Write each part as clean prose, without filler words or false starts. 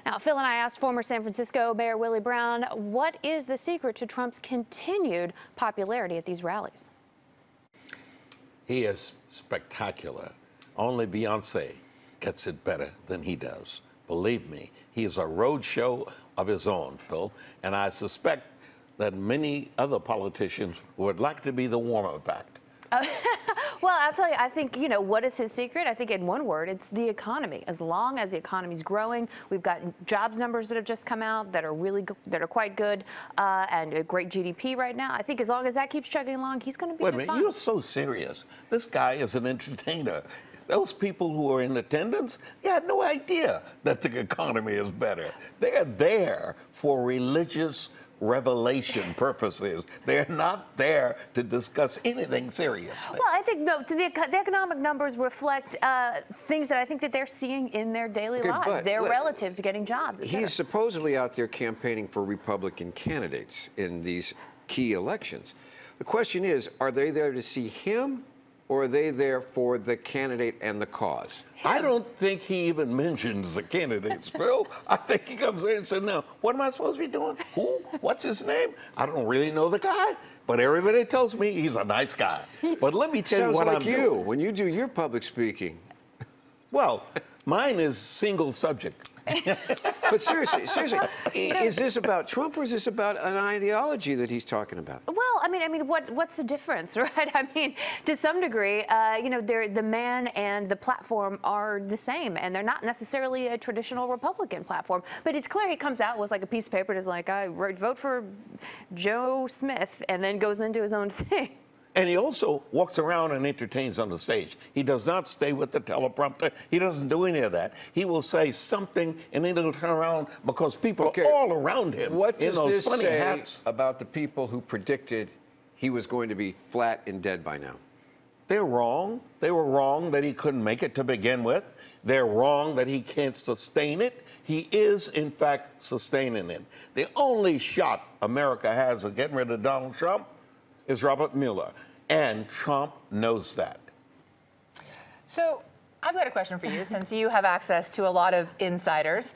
Now, Phil and I asked former San Francisco Mayor Willie Brown, what is the secret to Trump's continued popularity at these rallies? He is spectacular. Only Beyonce gets it better than he does. Believe me, he is a road show of his own, Phil, and I suspect that many other politicians would like to be the warm-up act. Well, I'll tell you, I think, what is his secret? I think in one word, it's the economy. As long as the economy's growing, we've got jobs numbers that have just come out that are quite good, and a great GDP right now. I think as long as that keeps chugging along, he's going to be just fine. Wait a minute, you're so serious. This guy is an entertainer. Those people who are in attendance, they had no idea that the economy is better. They're there for religious revelation purposes. They're not there to discuss anything seriously. Well, I think the economic numbers reflect things that I think that they're seeing in their daily lives. Their relatives getting jobs. He's supposedly out there campaigning for Republican candidates in these key elections. The question is, are they there to see him, or are they there for the candidate and the cause? I don't think he even mentions the candidates, Phil. I think he comes in and says, now, what am I supposed to be doing? Who? What's his name? I don't really know the guy, but everybody tells me he's a nice guy. But let me tell you what I'm doing. Sounds like you, when you do your public speaking. Well, mine is single subject. But seriously, is this about Trump, or is this about an ideology that he's talking about? Well, I mean, what's the difference, right? I mean, to some degree, the man and the platform are the same, and they're not necessarily a traditional Republican platform. But it's clear he comes out with like a piece of paper and is like, I vote for Joe Smith, and then goes into his own thing. And he also walks around and entertains on the stage. He does not stay with the teleprompter. He doesn't do any of that. He will say something, and then he'll turn around because people are all around him. What does this say hats. about the people who predicted he was going to be flat and dead by now? They're wrong. They were wrong that he couldn't make it to begin with. They're wrong that he can't sustain it. He is, in fact, sustaining it. The only shot America has of getting rid of Donald Trump is Robert Mueller, and Trump knows that. So I've got a question for you, since you have access to a lot of insiders.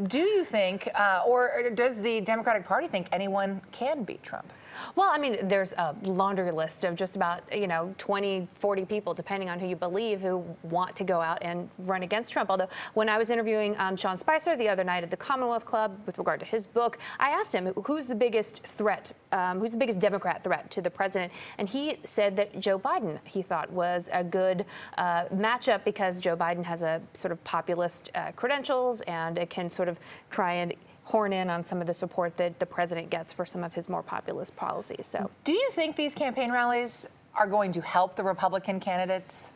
Do you think, or does the Democratic Party think anyone can beat Trump? Well, I mean, there's a laundry list of just about, 20, 40 people, depending on who you believe, who want to go out and run against Trump. Although, when I was interviewing Sean Spicer the other night at the Commonwealth Club with regard to his book, I asked him, who's the biggest threat, who's the biggest Democrat threat to the president? And he said that Joe Biden, he thought, was a good matchup because Joe Biden has a sort of populist credentials and it can sort of try and horn in on some of the support that the president gets for some of his more populist policies. So, do you think these campaign rallies are going to help the Republican candidates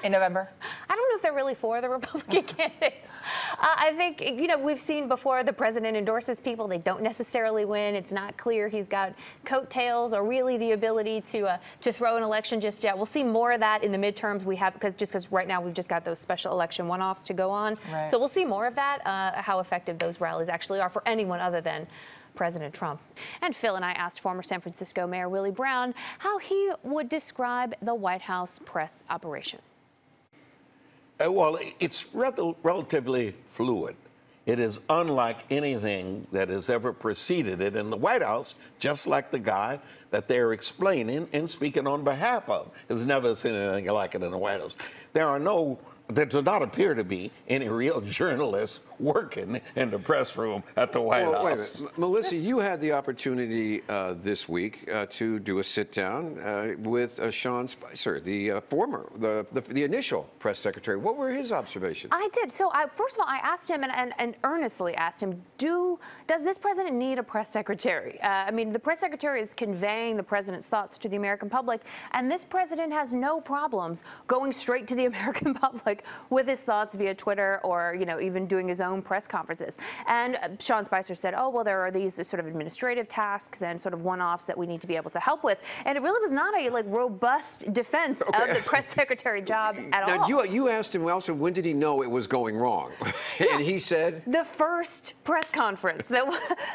in November? I don't know if they're really for the Republican candidates. I think, we've seen before the president endorses people. They don't necessarily win. It's not clear he's got coattails or really the ability to throw an election just yet. We'll see more of that in the midterms we have, because right now we've just got those special election one-offs to go on. Right. So we'll see more of that, how effective those rallies actually are for anyone other than President Trump. And Phil and I asked former San Francisco Mayor Willie Brown how he would describe the White House press operation. Well, it's relatively fluid. It is unlike anything that has ever preceded it in the White House, just like the guy that they're explaining and speaking on behalf of has never seen anything like it in the White House. There do not appear to be any real journalists working in the press room at the White House. Wait a minute. Melissa, you had the opportunity this week to do a sit-down with Sean Spicer, the initial press secretary. What were his observations? I did. So, first of all, I asked him and earnestly asked him, does this president need a press secretary? I mean, the press secretary is conveying the president's thoughts to the American public, and this president has no problems going straight to the American public with his thoughts via Twitter or, even doing his own press conferences. And Sean Spicer said, oh, well, there are these sort of administrative tasks and sort of one-offs that we need to be able to help with. And it really was not a robust defense of the press secretary job at all. Now, you asked him also, when did he know it was going wrong? And he said? The first press conference, the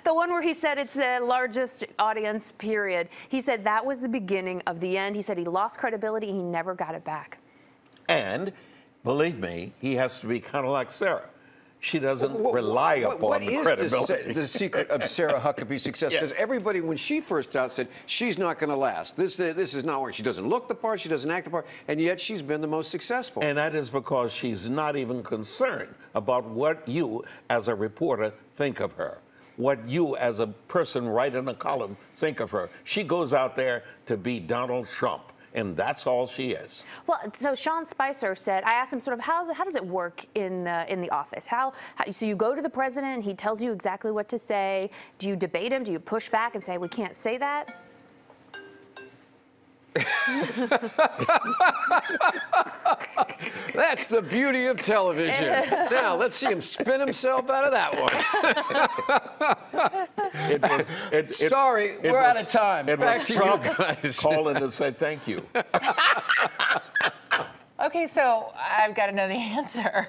one where he said it's the largest audience, period. He said that was the beginning of the end. He said he lost credibility. He never got it back. And believe me, he has to be kind of like Sarah. she doesn't rely upon the credibility. What is the secret of Sarah Huckabee's success? Because everybody, when she first out, said she's not going to last. This is not working. She doesn't look the part. She doesn't act the part. And yet she's been the most successful. And that is because she's not even concerned about what you, as a reporter, think of her. What you, as a person writing a column, think of her. She goes out there to be Donald Trump. And that's all she is. Well, so Sean Spicer said, I asked him sort of how does it work in the office? So you go to the president, he tells you exactly what to say. Do you debate him? Do you push back and say, we can't say that? That's the beauty of television. Now, let's see him spin himself out of that one. Sorry, we're out of time. Back to Trump you guys. Calling to say thank you. Okay, so I've got to know the answer.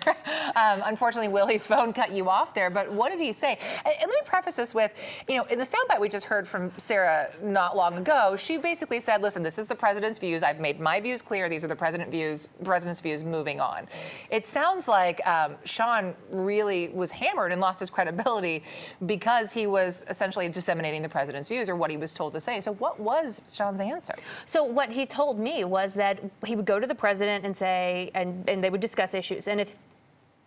Unfortunately, Willie's phone cut you off there, but what did he say? And let me preface this with, in the soundbite we just heard from Sarah not long ago, she basically said, listen, this is the president's views. I've made my views clear. These are the president's views, moving on. It sounds like Sean really was hammered and lost his credibility because he was essentially disseminating the president's views or what he was told to say. So what was Sean's answer? So what he told me was that he would go to the president and say, and they would discuss issues. And if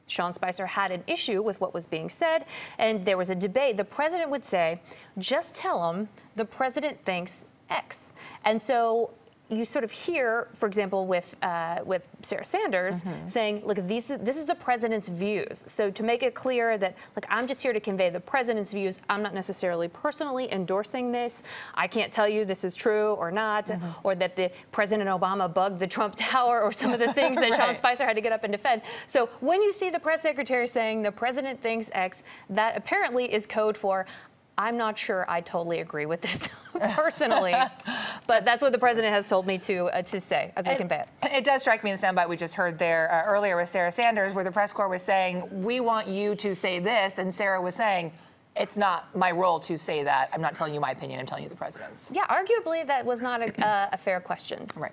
Sean Spicer had an issue with what was being said and there was a debate, the president would say, just tell him the president thinks X. And so you sort of hear, for example, with Sarah Sanders saying, look, this is the president's views. So to make it clear that, look, I'm just here to convey the president's views. I'm not necessarily personally endorsing this. I can't tell you this is true or not, or that the President Obama bugged the Trump Tower or some of the things that Sean Spicer had to get up and defend. So when you see the press secretary saying the president thinks X, that apparently is code for, I'm not sure I totally agree with this personally, but that's what the president has told me to say as we convey it. It does strike me in the soundbite we just heard there earlier with Sarah Sanders, where the press corps was saying, we want you to say this, and Sarah was saying, it's not my role to say that. I'm not telling you my opinion, I'm telling you the president's. Yeah, arguably that was not a fair question. Right.